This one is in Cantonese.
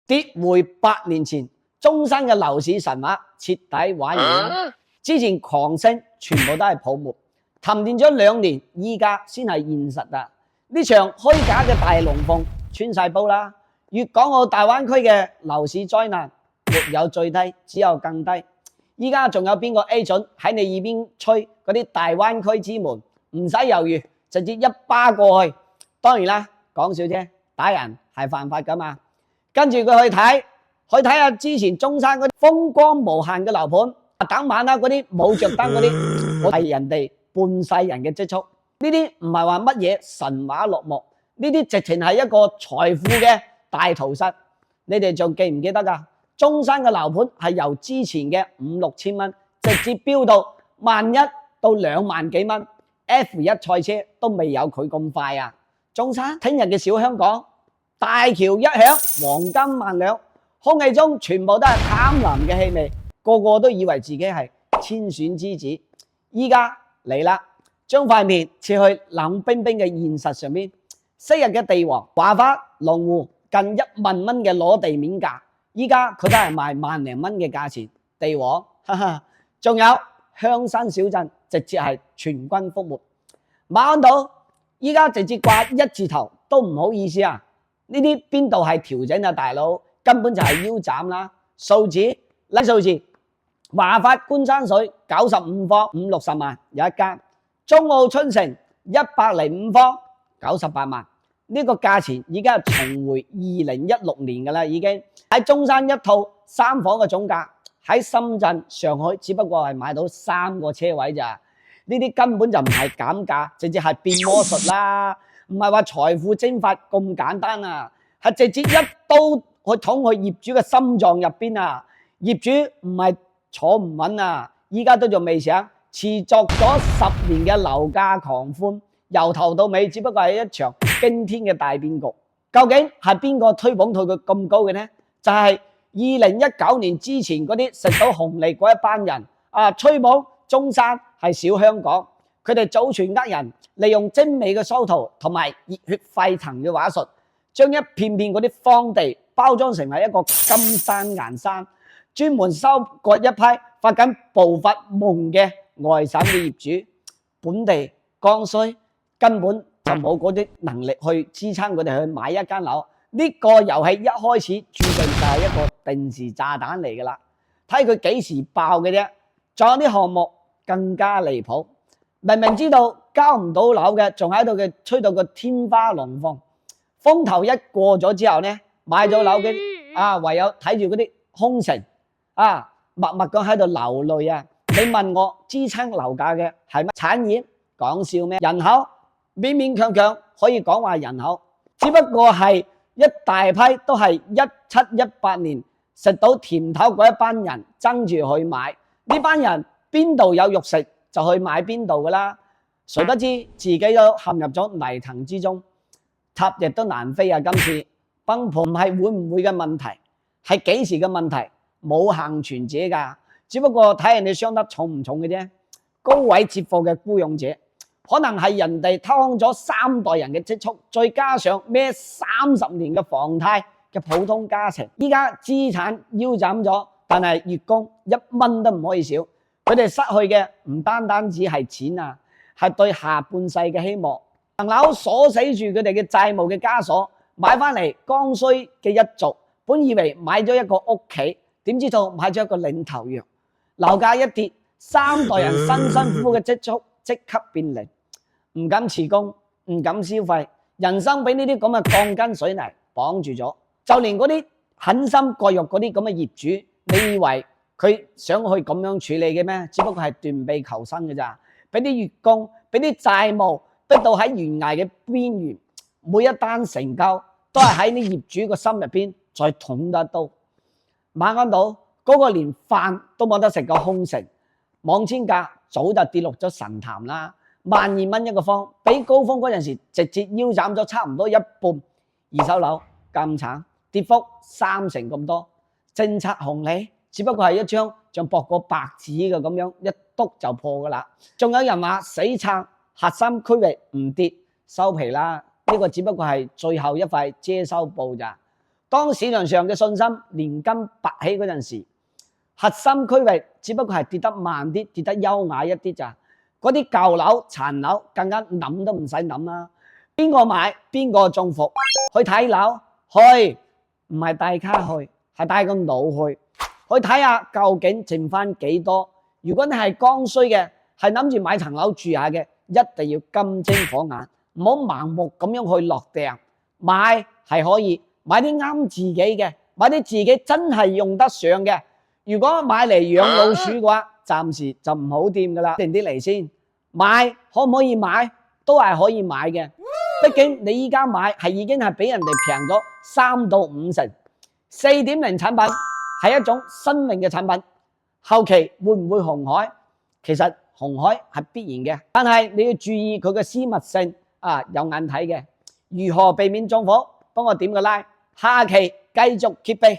跌回8年前，中山嘅樓市神話徹底玩完。之前狂升全部都係泡沫，沉澱咗2年，依家先係現實啊！呢場虛假嘅大龍鳳穿晒煲啦！粵港澳大灣區嘅樓市災難沒有最低，只有更低。依家仲有邊個 A 準喺你耳邊吹嗰啲大灣區之門？唔使猶豫，直接一巴過去。當然啦，講笑啫，打人係犯法噶嘛。跟住佢去睇下之前中山嗰啲風光無限嘅樓盤。等晚啦，嗰啲冇着燈嗰啲，我係人哋半世人嘅積蓄。呢啲唔係話乜嘢神話落幕，呢啲直情係一個財富嘅大屠殺。你哋仲記唔記得㗎？中山嘅樓盤係由之前嘅5、6千蚊，直接飆到11000到2萬幾蚊。F1 賽車都未有佢咁快啊！中山聽日嘅小香港，大橋一響，黃金萬兩，空氣中全部都係貪婪嘅氣味。個個都以為自己係千選之子，依家嚟啦，將塊面切去冷冰冰嘅現實上面。昔日嘅地王華發龍湖近1萬蚊嘅攞地面價，依家佢都係賣1萬零蚊嘅價錢。地王，哈哈，仲有香山小鎮直接係全軍覆沒。馬鞍島依家直接掛1字頭都唔好意思啊！呢啲邊度係調整啊，大佬，根本就係腰斬啦！數字睇數字。華發官山水95方5、60萬有一間，中澳春城105方98萬，呢個價錢已經係重回2016年㗎啦，已經喺中山一套3房嘅總價，喺深圳、上海只不過係買到3個車位咋，呢啲根本就唔係減價，直接係變魔術啦，唔係話財富蒸發咁簡單啊，係直接一刀去捅去業主嘅心臟入邊啊，業主唔係坐唔穩啊！依家都仲未醒，持續咗10年嘅樓價狂歡，由頭到尾只不過係一場驚天嘅大變局。究竟係邊個推捧佢咁高嘅呢？就係2019年之前嗰啲食到紅利嗰一班人啊，吹捧中山係小香港，佢哋祖傳呃人，利用精美嘅修圖同埋熱血沸騰嘅話術，將一片片嗰啲荒地包裝成為一個金山銀山。專門收割一批發緊暴發夢嘅外省嘅業主，本地剛需根本就冇嗰啲能力去支撐佢哋去買一間樓。呢個遊戲一開始注定就係一個定時炸彈嚟㗎啦，睇佢幾時爆嘅啫。仲有啲項目更加離譜，明明知道交唔到樓嘅，仲喺度嘅吹到個天花龍鳳。風頭一過咗之後呢，買咗樓嘅唯有睇住嗰啲空城。默默咁喺度流淚啊！你問我支撐樓價嘅係乜產業？講笑咩？人口勉勉強強可以講話人口，只不過係一大批都係17、18年食到甜頭嗰一班人爭住去買，呢班人邊度有肉食就去買邊度噶啦，誰不知自己都陷入咗泥潭之中，塔亦都難飛啊！今次崩盤唔係會唔會嘅問題，係幾時嘅問題？冇幸存者㗎，只不過睇人哋傷得重唔重嘅啫。高位接貨嘅孤勇者，可能係人哋偷空咗3代人嘅積蓄，再加上孭30年嘅房貸嘅普通家庭，依家資產腰斬咗，但係月供1蚊都唔可以少。佢哋失去嘅唔單單只係錢啊，係對下半世嘅希望。層樓鎖死住佢哋嘅債務嘅枷鎖，買翻嚟剛需嘅一族，本以為買咗一個屋企。點知道買咗一個領頭羊，樓價一跌，3代人辛辛苦苦嘅積蓄即刻變零，唔敢辭工，唔敢消費，人生俾呢啲咁嘅鋼筋水泥綁住咗，就連嗰啲狠心割肉嗰啲咁嘅業主，你以為佢想去咁樣處理嘅咩？只不過係斷臂求生嘅咋，俾啲月供，俾啲債務逼到喺懸崖嘅邊緣，每一單成交都係喺啲業主個心入邊再捅得刀。馬鞍島嗰個連飯都冇得食個空城，網簽價早就跌落咗神壇啦，12000蚊一個方，比高峰嗰陣時直接腰斬咗差唔多一半。二手樓咁慘，跌幅3成咁多，政策紅利只不過係一張像薄過白紙嘅咁樣一篤就破噶啦。仲有人話死撐核心區域唔跌收皮啦，呢個只不過係最後一塊遮羞布咋。當市場上嘅信心連根拔起嗰陣時，核心區域只不過係跌得慢啲，跌得優雅一啲咋。嗰啲舊樓、殘樓更加諗都唔使諗啦。邊個買邊個中伏，去睇樓去，唔係帶卡去，係帶個腦去睇下究竟剩翻幾多。如果你係剛需嘅，係諗住買層樓住下嘅，一定要金睛火眼，唔好盲目咁樣去落訂。買係可以買啲啱自己嘅，買啲自己真係用得上嘅。如果買嚟養老鼠嘅話，暫時就唔好掂噶啦。定啲嚟先，買可唔可以買？都係可以買嘅。畢竟你依家買係已經係比人哋平咗3到5成。4.0 產品係一種新穎嘅產品，後期會唔會紅海？其實紅海係必然嘅，但係你要注意佢嘅私密性啊，有眼睇嘅。如何避免中伏？幫我點個 like，下期繼續揭秘。